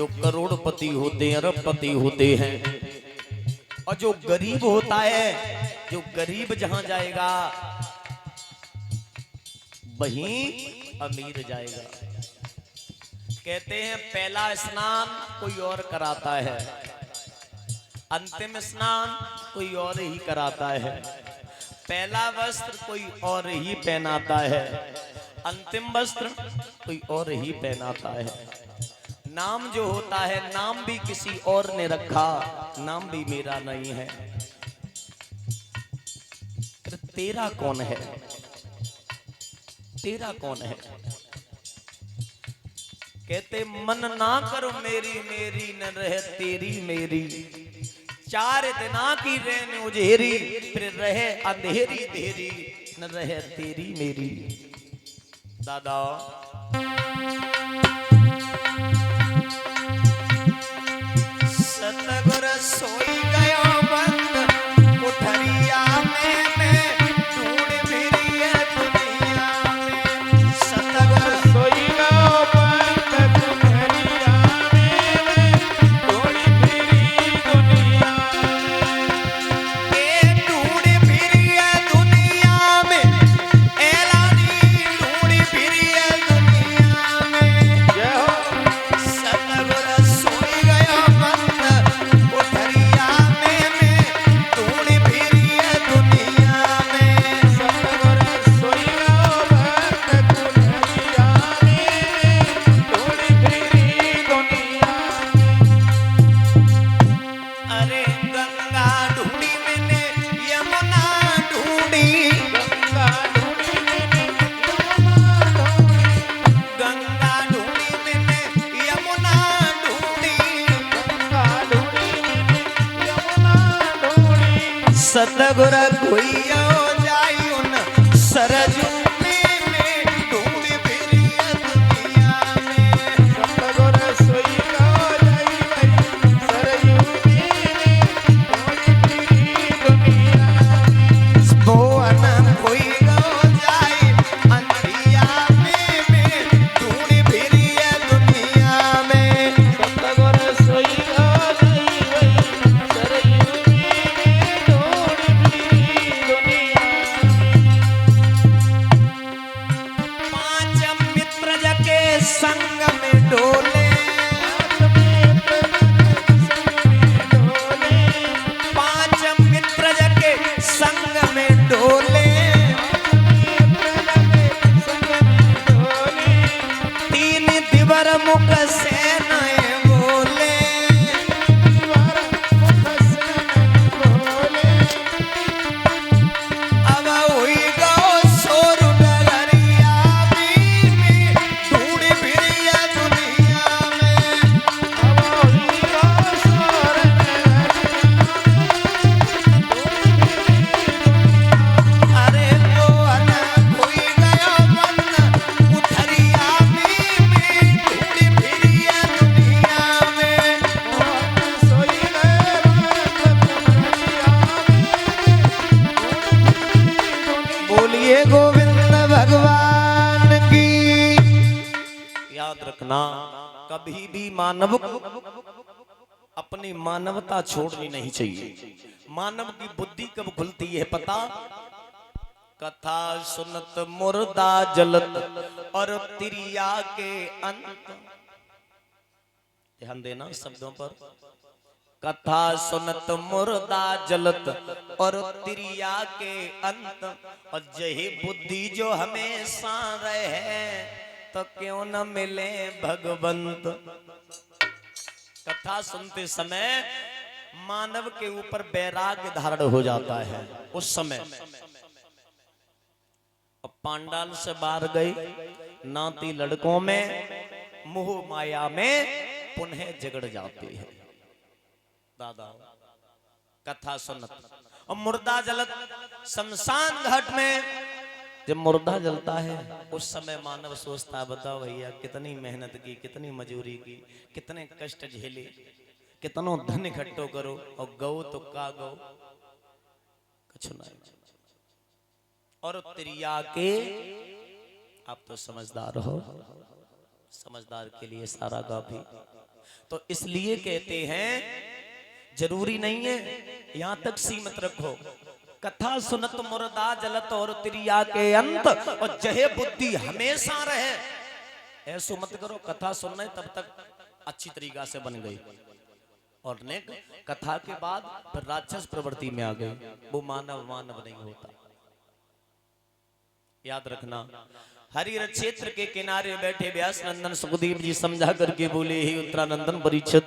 जो करोड़पति होते हैं, अरबपति होते हैं, और जो गरीब होता है, जो गरीब जहां जाएगा वहीं अमीर जाएगा। कहते हैं पहला स्नान कोई और कराता है, अंतिम स्नान कोई और ही कराता है। पहला वस्त्र कोई और ही पहनाता है, अंतिम वस्त्र कोई और ही पहनाता है। नाम जो होता है, नाम भी किसी और ने रखा, नाम भी मेरा नहीं है। फिर तेरा कौन है? तेरा कौन है? कहते मन ना करो मेरी मेरी, न रहे तेरी मेरी। 4 दिना की रैन उजेरी, फिर रहे अंधेरी देरी, न रहे तेरी मेरी। दादा सतगुर सोई गयो बंद उठरिया में, मैं ढूंढ फिरी है दुनिया में। सतगुर सोई गयो बंद उठरिया में, मैं ढूंढ फिरी दुनिया में। ए ढूंढ फिरी है दुनिया में, एलानी ढूंढ फिरी है दुनिया में। जय हो। सतगुर सोई गयो बंद उठरिया में, मैं ढूंढ फिरी है दुनिया में। सतगुर सोई गयो बंद उठरिया में, ढूंढ फिरी दुनिया में। अरे गंगा ढूंढी मैंने, यमुना ढूंढी, गंगा ढूंढी मैंने, यमुना ढूंढी, गंगा ढूंढी मैंने, यमुना ढूंढी, गंगा ढूंढी मैंने, यमुना ढूंढी। सतगुर कोइयो जाई उन सरजू में, मैं ढूंढ फिरी है दुनिया में। सतगुर सोई गयो जाई वही सरजू में, ढूंढ फिरी दुनिया में। भुवन खोई गयो जाई अंधिया में, मैं ढूंढ फिरी है दुनिया में। सतगुर सोई गयो जाई वही सरजू में, ढूंढ फिरी दुनिया में। 5 मित्र जके संग में डोले, 5 मित्र जके संग में डोले, 3 दिवर मुख से नए बोले, अब हुई गो सोर डगरिया में, मैं ढूंढ फिरी है दुनिया में। अब हुई गो सोर अरे मोहन खोई गयो मन उठरिया में, मैं ढूंढ फिरी है दुनिया में। मोहन सोई गयो मन उठरिया में। बोलिए गोविंद भगवान की। याद रखना, कभी भी मानव को अपनी मानवता छोड़नी नहीं चाहिए। मानव की बुद्धि कब खुलती है पता? कथा सुनत मुर्दा जलत और तिरिया के अंत। ध्यान देना शब्दों पर। कथा सुनत मुर्दा जलत और तिरिया के अंत, और यही बुद्धि जो हमेशा रहे, तो क्यों न मिले भगवंत। कथा सुनते समय मानव के ऊपर वैराग्य धारण हो जाता है। उस समय अब पांडाल से बाहर गई नाती लड़कों में मोह माया में पुनः झगड़ जाती है। दादा कथा सुनत और मुर्दा जलत। शमशान घाट में जब मुर्दा जलता है उस समय मानव सोचता, बताओ भैया कितनी मेहनत की, कितनी मजूरी की, कितने कष्ट झेले, कितनो धन इकट्ठो करो, और गौ तो का गौ कुछ नहीं। और तिरिया के, आप तो समझदार हो, समझदार के लिए सारा काफी। तो इसलिए कहते हैं जरूरी नहीं है, यहां तक सीमित रखो। कथा सुनत मुर्दा जलत और त्रिया के अंत, और जहे बुद्धि हमेशा रहे। ऐसो मत करो कथा सुनने तब तक अच्छी तरीका से बन गई, और नेक कथा के बाद फिर राक्षस प्रवृत्ति में आ गई, वो मानव नहीं होता। याद रखना। हरिहर क्षेत्र के किनारे बैठे व्यास नंदन सुखदेव जी समझा करके बोले, ही उत्तरानंदन परीक्षित,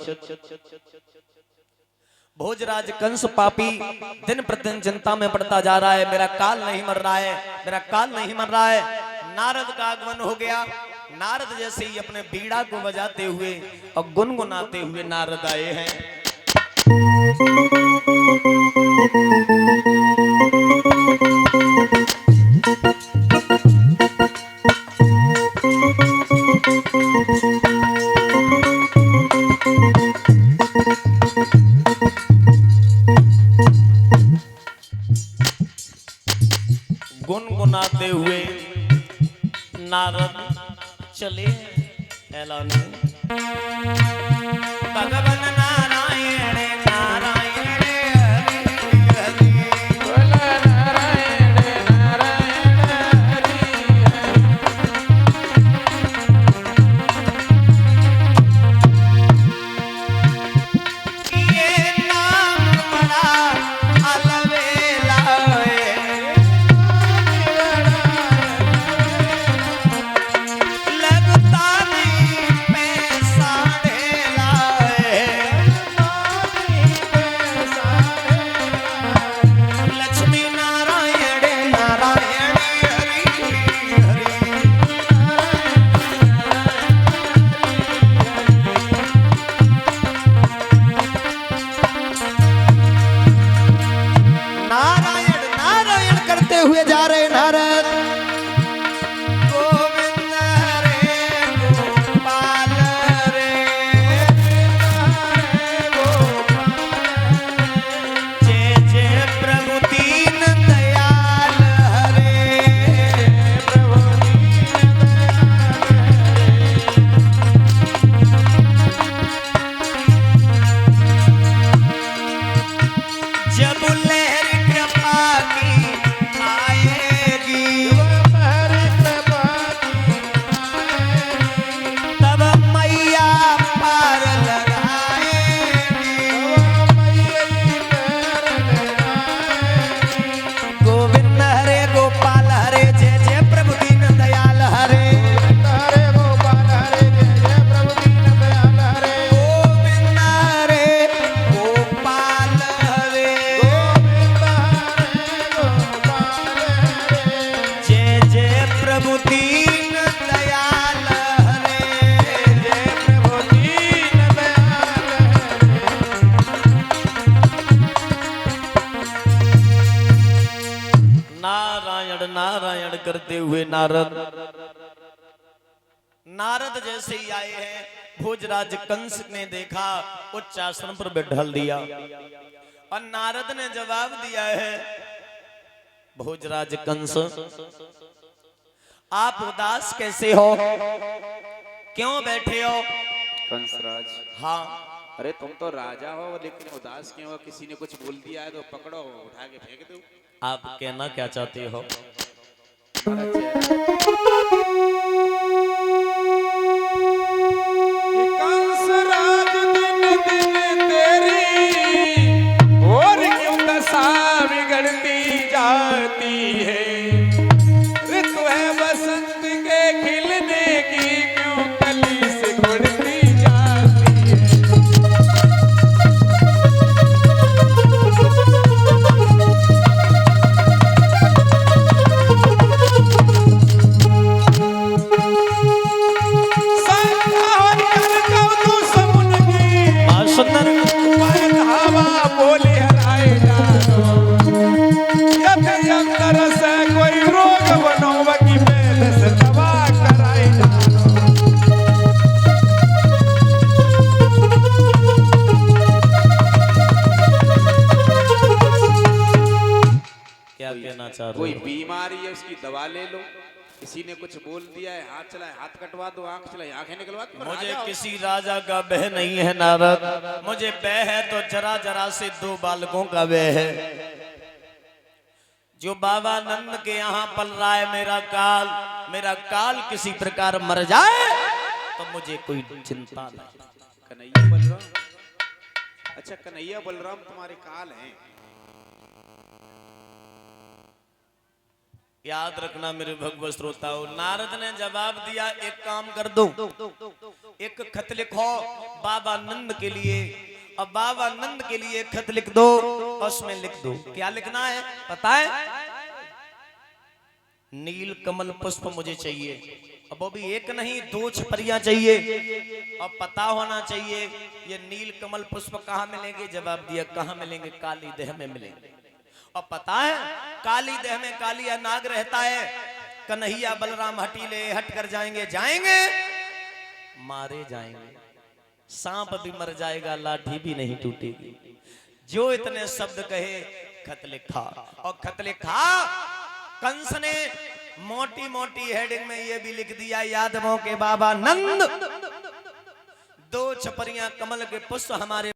भोजराज कंस पापी दिन प्रतिदिन चिंता में पड़ता जा रहा है, मेरा काल नहीं मर रहा है, मेरा काल नहीं मर रहा है। नारद का आगमन हो गया। नारद जैसे ही अपने बीड़ा को बजाते हुए और गुनगुनाते हुए नारद आए हैं। गुनगुनाते हुए नारद चले ऐलान भगवान नारायण नारायण हरि नारायण नारायण हरि। ये नाम बड़ा अलवेला हुए जा रहे नारद। गोविंद रे गोपाल रे जय जय प्रभु दीन दयाल हरे प्रभु दीन दयाल। जब लहर कृपा की तब मैया पार लगाएगी। गोविंद हरे गोपाल हरे जय जय प्रभु दीन दयाल हरे हरे गोपाल हरे जय जय प्रभु दीन दयाल हरे। गोविंद हरे गोपाल हरे गोविंद हरे गोपाल हरे जय जय प्रभु दीन दयाल हरे जय प्रभु दीन दयाल हरे। नारायण नारायण करते हुए नारद जैसे ही आए हैं, भोजराज कंस ने देखा, उच्च आसन पर बैठल दिया, और नारद ने जवाब दिया है, भोजराज कंस आप उदास कैसे हो, क्यों बैठे हो? कंसराज, हाँ। अरे तुम तो राजा हो, लेकिन उदास क्यों हो? किसी ने कुछ बोल दिया है तो पकड़ो, उठा के फेंक दो। आप कहना क्या चाहते हो? कंसराज दिन दिन तेरी और क्यों दशा बिगड़ती जाती है। ऋतु है बसंत के खिलने की, क्यों कली से गुड़ती जाती है। सुंदर हवा बोली हराए जानो, अंदर से कोई रोग बनो की पहले से दवा कराए जानो। क्या कहना चाह रहे हो? कोई बीमारी है उसकी दवा ले लो, किसी ने कुछ बोल दिया है, हाथ चलाए हाथ कटवा दो, आंख चलाए आंखें निकलवा दो। मुझे राजा हो। किसी राजा का बह नहीं है नारद, मुझे बह है तो जरा जरा से 2 बालकों का बह है। जो बाबा नंद के यहाँ पल रहा है मेरा काल किसी प्रकार मर जाए तो मुझे कोई चिंता नहीं। कन्हैया बलराम, अच्छा कन्हैया बलराम तुम्हारे काल हैं। याद रखना मेरे भगवत श्रोताओं, नारद ने जवाब दिया, एक काम कर दो, एक खत लिखो बाबा नंद के लिए, अब बाबा नंद के लिए एक खत लिख दो, उसमें लिख दो क्या लिखना है पता है? नील कमल पुष्प मुझे चाहिए, अब वो भी एक नहीं 2 छपरियां चाहिए, अब पता होना चाहिए ये नील कमल पुष्प कहाँ मिलेंगे। जवाब दिया कहाँ मिलेंगे? काली देह में मिलेंगे। अब पता है काली देह में कालिया नाग रहता है, कन्हैया बलराम हटीले हट कर जाएंगे मारे जाएंगे, सांप भी मर जाएगा लाठी भी नहीं टूटेगी। जो इतने शब्द कहे खत लिखा, और खत लिखा कंस ने मोटी मोटी हेडिंग में ये भी लिख दिया, यादवों के बाबा नंद 2 छपरियां कमल के पुष्प हमारे